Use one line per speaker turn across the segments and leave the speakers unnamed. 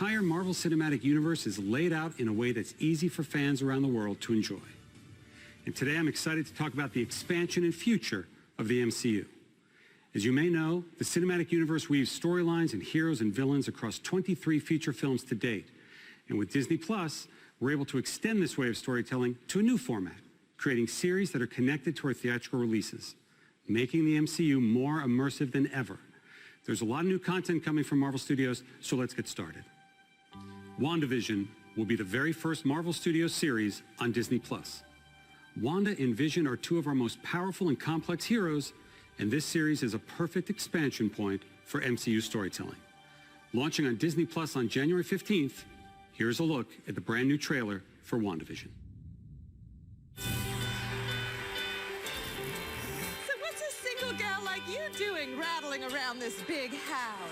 entire Marvel Cinematic Universe is laid out in a way that's easy for fans around the world to enjoy. And today I'm excited to talk about the expansion and future of the MCU. As you may know, the Cinematic Universe weaves storylines and heroes and villains across 23 feature films to date. And with Disney Plus, we're able to extend this way of storytelling to a new format, creating series that are connected to our theatrical releases, making the MCU more immersive than ever. There's a lot of new content coming from Marvel Studios, so let's get started. WandaVision will be the very first Marvel Studios series on Disney Plus. Wanda and Vision are two of our most powerful and complex heroes, and this series is a perfect expansion point for MCU storytelling. Launching on Disney Plus on January 15th, here's a look at the brand new trailer for WandaVision.
So what's a single gal like you doing rattling around this big house?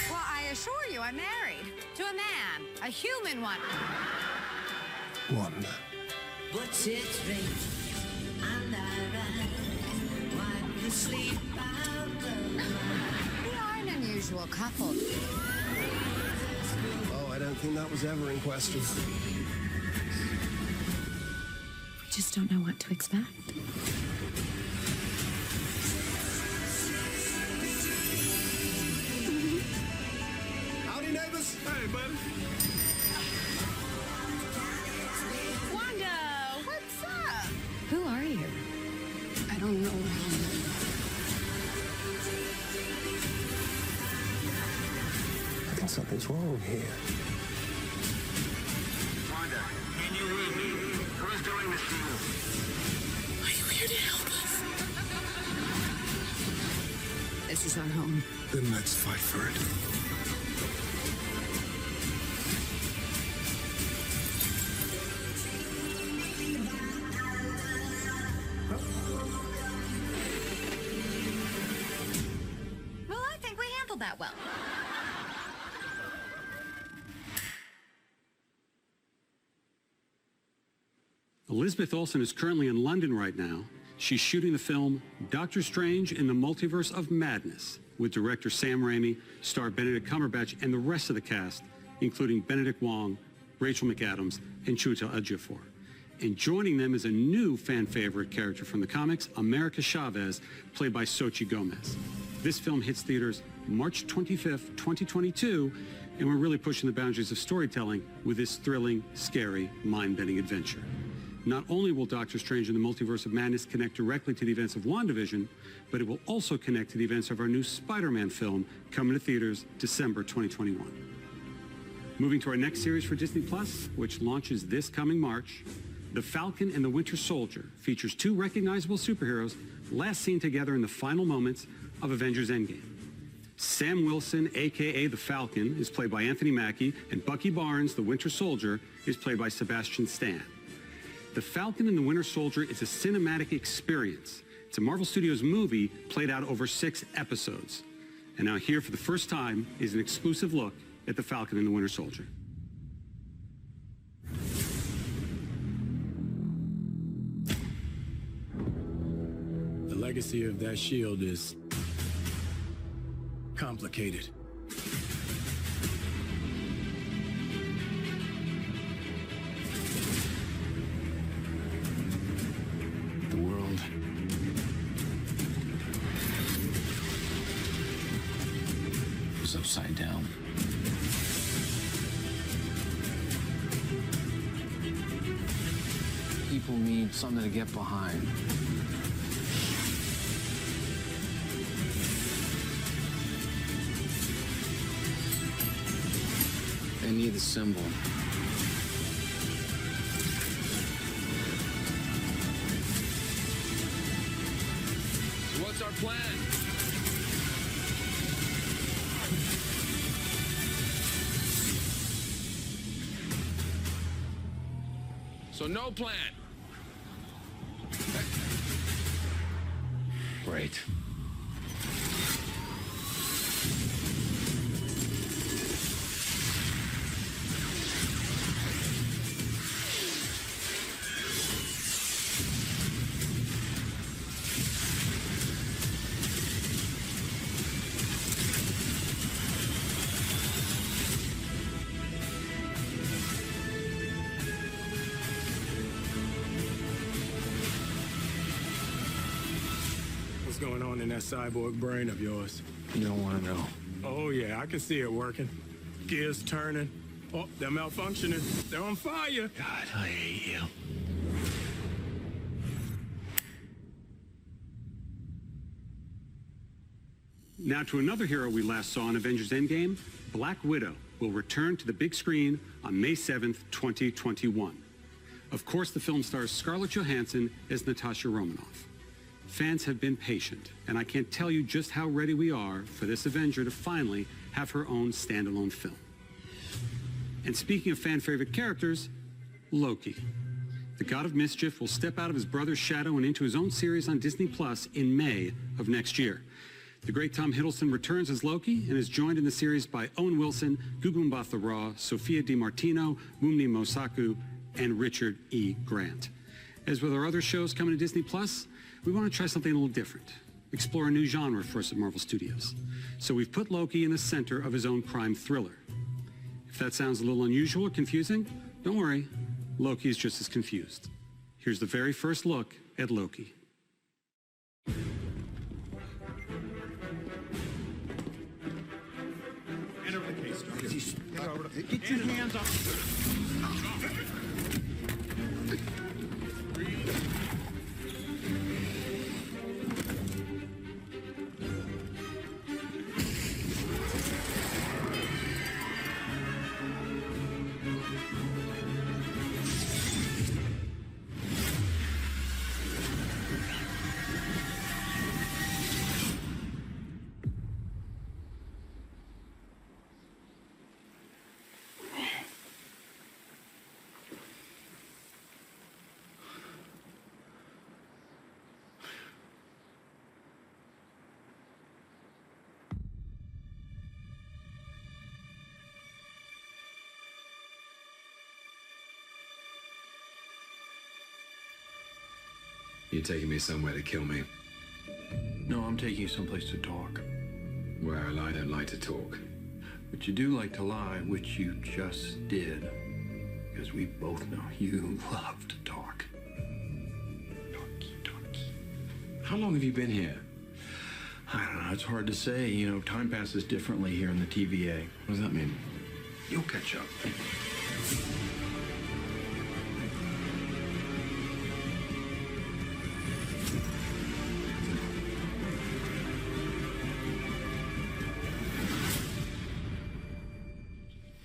Well, I assure you, I'm married to a man, a human one.
Wanda.
What's it rain and I wipe the sleep out the
We are an unusual couple.
Oh, I don't think that was ever in question.
We just don't know what to expect.
Howdy, neighbors. Hey, buddy.
Wanda, what's up?
Who are you?
I don't know.
I think something's wrong here.
Wanda, can you read me? Who's doing this to you?
Are you here to help us? This is our home.
Then let's fight for it.
Well, I think we handled that well.
Elizabeth Olsen is currently in London right now. She's shooting the film Doctor Strange in the Multiverse of Madness with director Sam Raimi, star Benedict Cumberbatch, and the rest of the cast, including Benedict Wong, Rachel McAdams, and Chiwetel Ejiofor. And joining them is a new fan favorite character from the comics, America Chavez, played by Xochitl Gomez. This film hits theaters March 25th, 2022, and we're really pushing the boundaries of storytelling with this thrilling, scary, mind-bending adventure. Not only will Doctor Strange in the Multiverse of Madness connect directly to the events of WandaVision, but it will also connect to the events of our new Spider-Man film coming to theaters December 2021. Moving to our next series for Disney Plus, which launches this coming March, The Falcon and the Winter Soldier features two recognizable superheroes last seen together in the final moments of Avengers Endgame. Sam Wilson, a.k.a. The Falcon, is played by Anthony Mackie, and Bucky Barnes, the Winter Soldier, is played by Sebastian Stan. The Falcon and the Winter Soldier is a cinematic experience. It's a Marvel Studios movie played out over 6 episodes. And now here for the first time is an exclusive look at The Falcon and the Winter Soldier.
The legacy of that shield is complicated. The world is upside down. People need something to get behind. They need a symbol. So what's our plan? So no plan. Great. What's going on in that cyborg brain of yours?
You don't want to know.
Oh, yeah, I can see it working. Gears turning. Oh, they're malfunctioning. They're on fire.
God, I hate you.
Now to another hero we last saw in Avengers Endgame, Black Widow will return to the big screen on May 7th, 2021. Of course, the film stars Scarlett Johansson as Natasha Romanoff. Fans have been patient, and I can't tell you just how ready we are for this Avenger to finally have her own standalone film. And speaking of fan-favorite characters, Loki. The God of Mischief will step out of his brother's shadow and into his own series on Disney Plus in May of next year. The great Tom Hiddleston returns as Loki and is joined in the series by Owen Wilson, Gugu Mbatha-Raw, Sophia DiMartino, Mumni Mosaku, and Richard E. Grant. As with our other shows coming to Disney Plus, we want to try something a little different, explore a new genre for us at Marvel Studios. So we've put Loki in the center of his own crime thriller. If that sounds a little unusual or confusing, don't worry, Loki is just as confused. Here's the very first look at Loki.
Get your hands off.
You're taking me somewhere to kill me.
No, I'm taking you someplace to talk.
Well, I don't like to talk.
But you do like to lie, which you just did. Because we both know you love to talk. Talky.
How long have you been here?
I don't know, it's hard to say. You know, time passes differently here in the TVA.
What does that mean?
You'll catch up.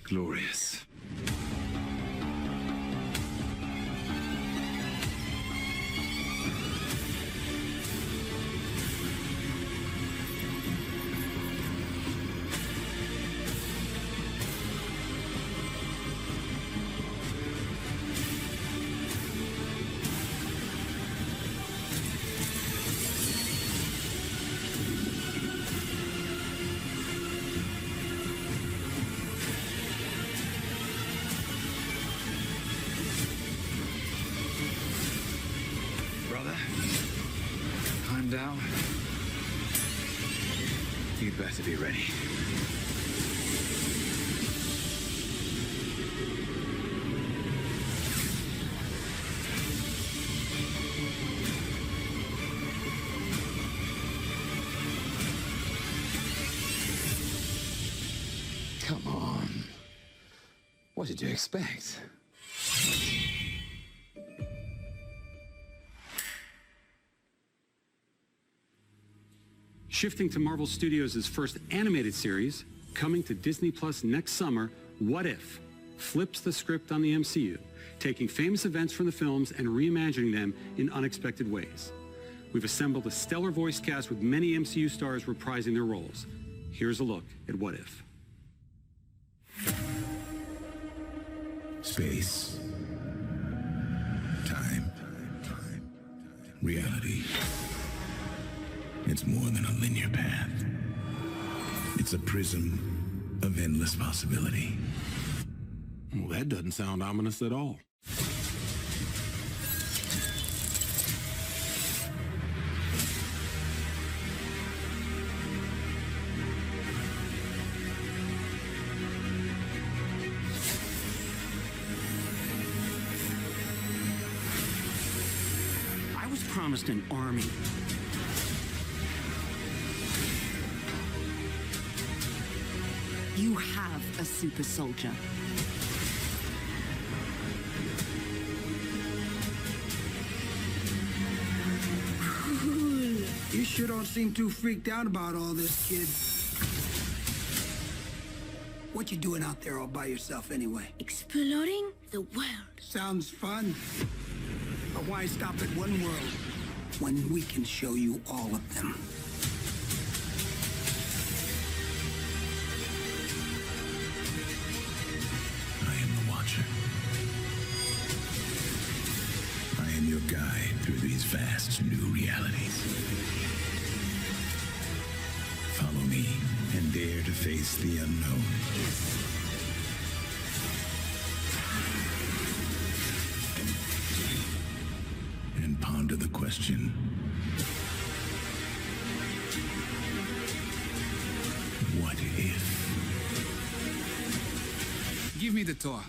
Glorious. Down. You'd better be ready. Come on. What did you expect?
Shifting to Marvel Studios' first animated series, coming to Disney Plus next summer, What If? Flips the script on the MCU, taking famous events from the films and reimagining them in unexpected ways. We've assembled a stellar voice cast with many MCU stars reprising their roles. Here's a look at What If.
Space. Time. Reality. It's more than a linear path. It's a prism of endless possibility.
Well, that doesn't sound ominous at all.
I was promised an army. a super soldier.
You sure don't seem too freaked out about all this, kid. What you doing out there all by yourself anyway?
Exploring the world.
Sounds fun. But why stop at one world when we can show you all of them?
I am the Watcher. I am your guide through these vast new realities. Follow me and dare to face the unknown. And ponder the question, what if?
Give me the tour.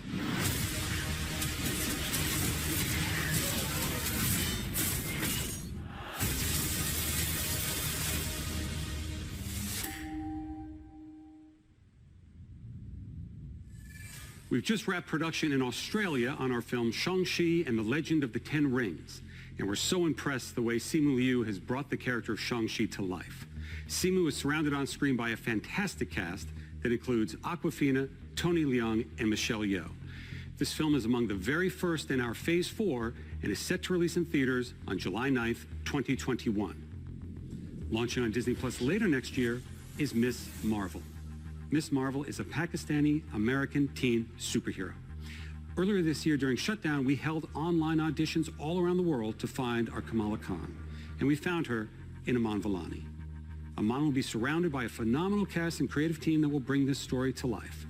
We've just wrapped production in Australia on our film Shang-Chi and the Legend of the Ten Rings. And we're so impressed the way Simu Liu has brought the character of Shang-Chi to life. Simu is surrounded on screen by a fantastic cast that includes Awkwafina, Tony Leung, and Michelle Yeoh. This film is among the very first in our Phase 4 and is set to release in theaters on July 9th, 2021. Launching on Disney Plus later next year is Miss Marvel. Miss Marvel is a Pakistani-American teen superhero. Earlier this year during shutdown, we held online auditions all around the world to find our Kamala Khan, and we found her in Aman Vellani. Aman will be surrounded by a phenomenal cast and creative team that will bring this story to life.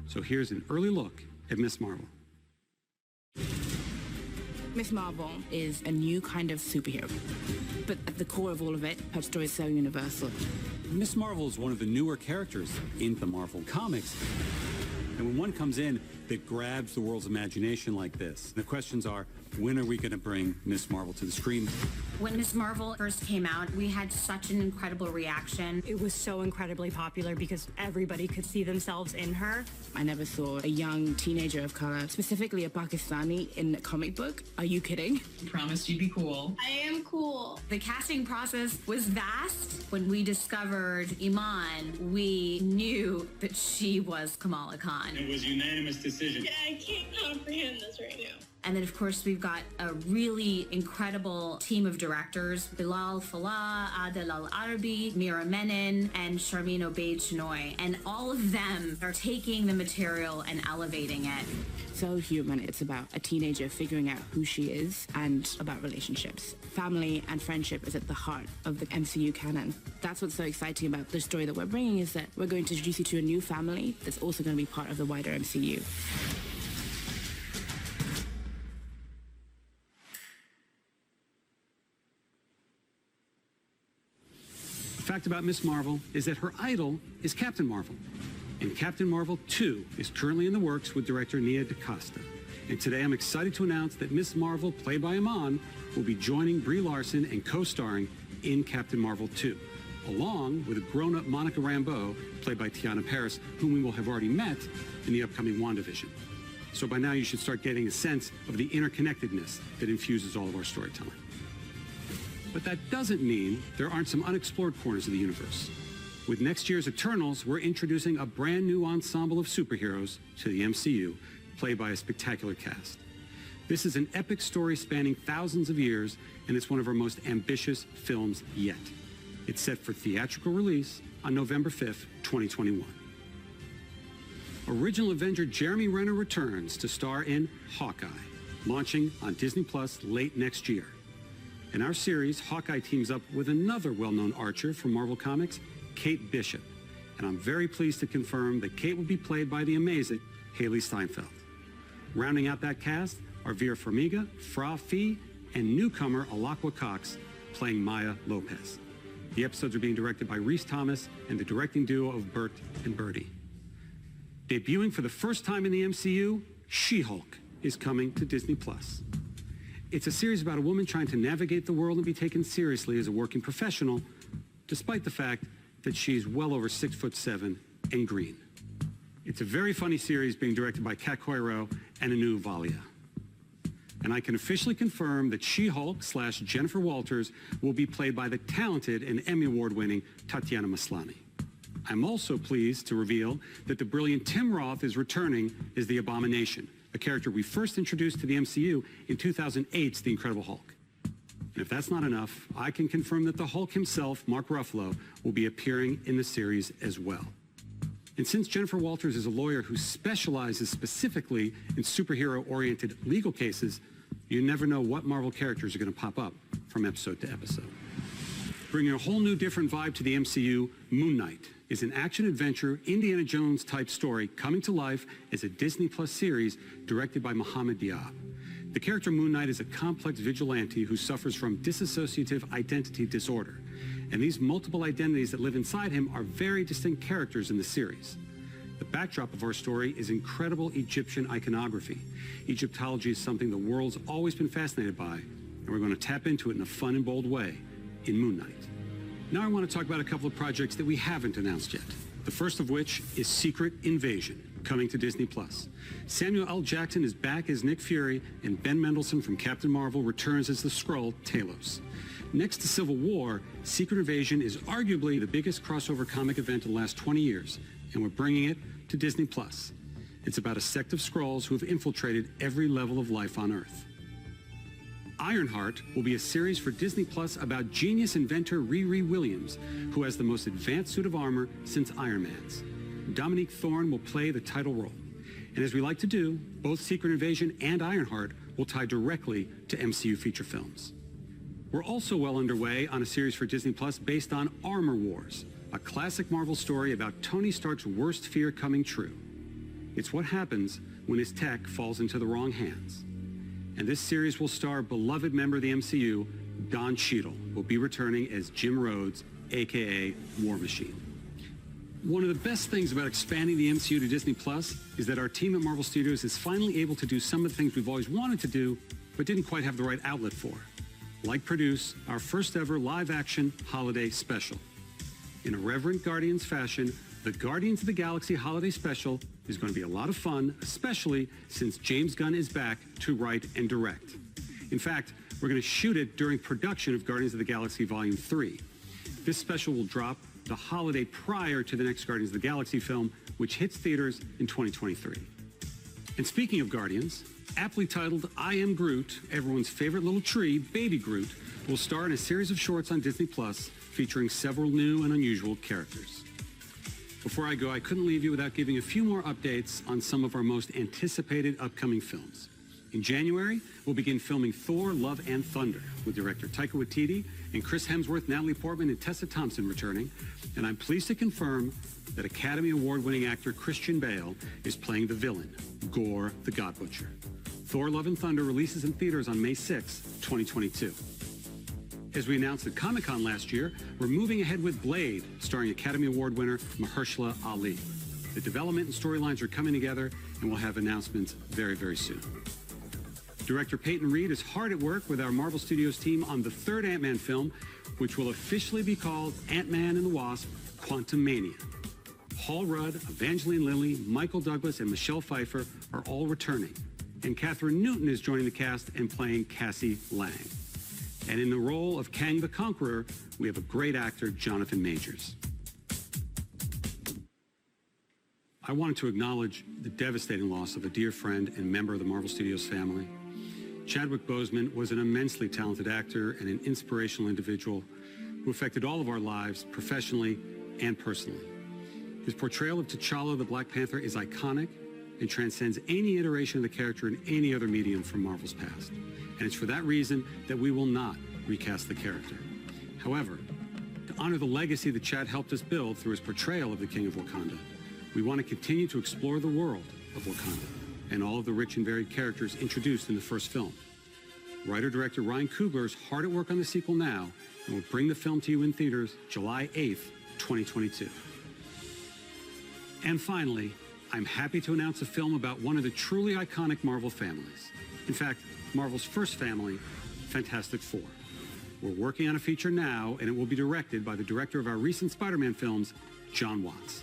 So here's an early look at Miss Marvel.
Miss Marvel is a new kind of superhero, but at the core of all of it, her story is so universal.
Miss Marvel is one of the newer characters in the Marvel comics. And when one comes in that grabs the world's imagination like this, the questions are, when are we going to bring Miss Marvel to the screen?
When Miss Marvel first came out, we had such an incredible reaction.
It was so incredibly popular because everybody could see themselves in her.
I never saw a young teenager of color, specifically a Pakistani, in a comic book. Are you kidding?
Promised you'd be cool.
I am cool.
The casting process was vast. When we discovered Iman, we knew that she was Kamala Khan.
It was a unanimous decision.
Yeah, I can't comprehend this right now.
And then, of course, we've got a really incredible team of directors, Bilal Fallah, Adel Al-Arabi, Mira Menon, and Sharmeen Obaid-Chinoy. And all of them are taking the material and elevating it.
So human. It's about a teenager figuring out who she is and about relationships. Family and friendship is at the heart of the MCU canon. That's what's so exciting about the story that we're bringing, is that we're going to introduce you to a new family that's also going to be part of the wider MCU.
The fact about Miss Marvel is that her idol is Captain Marvel. And Captain Marvel 2 is currently in the works with director Nia DaCosta. And today I'm excited to announce that Miss Marvel, played by Iman, will be joining Brie Larson and co-starring in Captain Marvel 2, along with a grown-up Monica Rambeau, played by Tiana Paris, whom we will have already met in the upcoming WandaVision. So by now you should start getting a sense of the interconnectedness that infuses all of our storytelling. But that doesn't mean there aren't some unexplored corners of the universe. With next year's Eternals, we're introducing a brand new ensemble of superheroes to the MCU, played by a spectacular cast. This is an epic story spanning thousands of years, and it's one of our most ambitious films yet. It's set for theatrical release on November 5th, 2021. Original Avenger Jeremy Renner returns to star in Hawkeye, launching on Disney Plus late next year. In our series, Hawkeye teams up with another well-known archer from Marvel Comics, Kate Bishop. And I'm very pleased to confirm that Kate will be played by the amazing Haley Steinfeld. Rounding out that cast are Vera Farmiga, Fra Fee, and newcomer Alakwa Cox playing Maya Lopez. The episodes are being directed by Rhys Thomas and the directing duo of Bert and Bertie. Debuting for the first time in the MCU, She-Hulk is coming to Disney Plus. It's a series about a woman trying to navigate the world and be taken seriously as a working professional, despite the fact that she's well over 6'7" and green. It's a very funny series being directed by Kat Coiro and Anu Valia. And I can officially confirm that She-Hulk / Jennifer Walters will be played by the talented and Emmy Award-winning Tatiana Maslany. I'm also pleased to reveal that the brilliant Tim Roth is returning as the Abomination, a character we first introduced to the MCU in 2008's The Incredible Hulk. And if that's not enough, I can confirm that the Hulk himself, Mark Ruffalo, will be appearing in the series as well. And since Jennifer Walters is a lawyer who specializes specifically in superhero-oriented legal cases, you never know what Marvel characters are going to pop up from episode to episode. Bringing a whole new different vibe to the MCU, Moon Knight is an action-adventure, Indiana Jones-type story coming to life as a Disney Plus series directed by Mohammed Diab. The character Moon Knight is a complex vigilante who suffers from dissociative identity disorder. And these multiple identities that live inside him are very distinct characters in the series. The backdrop of our story is incredible Egyptian iconography. Egyptology is something the world's always been fascinated by, and we're going to tap into it in a fun and bold way in Moon Knight. Now I want to talk about a couple of projects that we haven't announced yet. The first of which is Secret Invasion, coming to Disney+. Samuel L. Jackson is back as Nick Fury, and Ben Mendelsohn from Captain Marvel returns as the Skrull, Talos. Next to Civil War, Secret Invasion is arguably the biggest crossover comic event in the last 20 years, and we're bringing it to Disney+. It's about a sect of Skrulls who have infiltrated every level of life on Earth. Ironheart will be a series for Disney Plus about genius inventor Riri Williams, who has the most advanced suit of armor since Iron Man's. Dominique Thorne will play the title role. And as we like to do, both Secret Invasion and Ironheart will tie directly to MCU feature films. We're also well underway on a series for Disney Plus based on Armor Wars, a classic Marvel story about Tony Stark's worst fear coming true. It's what happens when his tech falls into the wrong hands. And this series will star beloved member of the MCU, Don Cheadle, will be returning as Jim Rhodes, aka War Machine. One of the best things about expanding the MCU to Disney Plus is that our team at Marvel Studios is finally able to do some of the things we've always wanted to do, but didn't quite have the right outlet for, like produce our first ever live-action holiday special. In a reverent Guardians fashion, the Guardians of the Galaxy Holiday Special is going to be a lot of fun, especially since James Gunn is back to write and direct. In fact, we're going to shoot it during production of Guardians of the Galaxy Volume 3. This special will drop the holiday prior to the next Guardians of the Galaxy film, which hits theaters in 2023. And speaking of Guardians, aptly titled I Am Groot, everyone's favorite little tree, Baby Groot, will star in a series of shorts on Disney Plus featuring several new and unusual characters. Before I go, I couldn't leave you without giving a few more updates on some of our most anticipated upcoming films. In January, we'll begin filming Thor, Love and Thunder with director Taika Waititi and Chris Hemsworth, Natalie Portman, and Tessa Thompson returning. And I'm pleased to confirm that Academy Award-winning actor Christian Bale is playing the villain, Gore the God Butcher. Thor, Love and Thunder releases in theaters on May 6, 2022. As we announced at Comic-Con last year, we're moving ahead with Blade, starring Academy Award winner Mahershala Ali. The development and storylines are coming together, and we'll have announcements very, very soon. Director Peyton Reed is hard at work with our Marvel Studios team on the third Ant-Man film, which will officially be called Ant-Man and the Wasp: Quantumania. Paul Rudd, Evangeline Lilly, Michael Douglas, and Michelle Pfeiffer are all returning. And Catherine Newton is joining the cast and playing Cassie Lang. And in the role of Kang the Conqueror, we have a great actor, Jonathan Majors. I wanted to acknowledge the devastating loss of a dear friend and member of the Marvel Studios family. Chadwick Boseman was an immensely talented actor and an inspirational individual who affected all of our lives professionally and personally. His portrayal of T'Challa the Black Panther is iconic and transcends any iteration of the character in any other medium from Marvel's past. And it's for that reason that we will not recast the character. However, to honor the legacy that Chad helped us build through his portrayal of the King of Wakanda, we want to continue to explore the world of Wakanda and all of the rich and varied characters introduced in the first film. Writer-director Ryan Coogler is hard at work on the sequel now and will bring the film to you in theaters July 8th, 2022. And finally, I'm happy to announce a film about one of the truly iconic Marvel families. In fact, Marvel's first family, Fantastic Four. We're working on a feature now, and it will be directed by the director of our recent Spider-Man films, John Watts.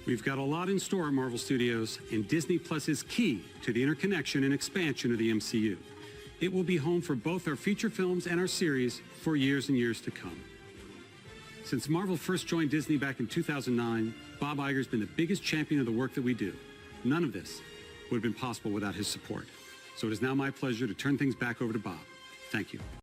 We've got a lot in store at Marvel Studios, and Disney Plus is key to the interconnection and expansion of the MCU. It will be home for both our feature films and our series for years and years to come. Since Marvel first joined Disney back in 2009, Bob Iger's been the biggest champion of the work that we do. None of this would have been possible without his support. So it is now my pleasure to turn things back over to Bob. Thank you.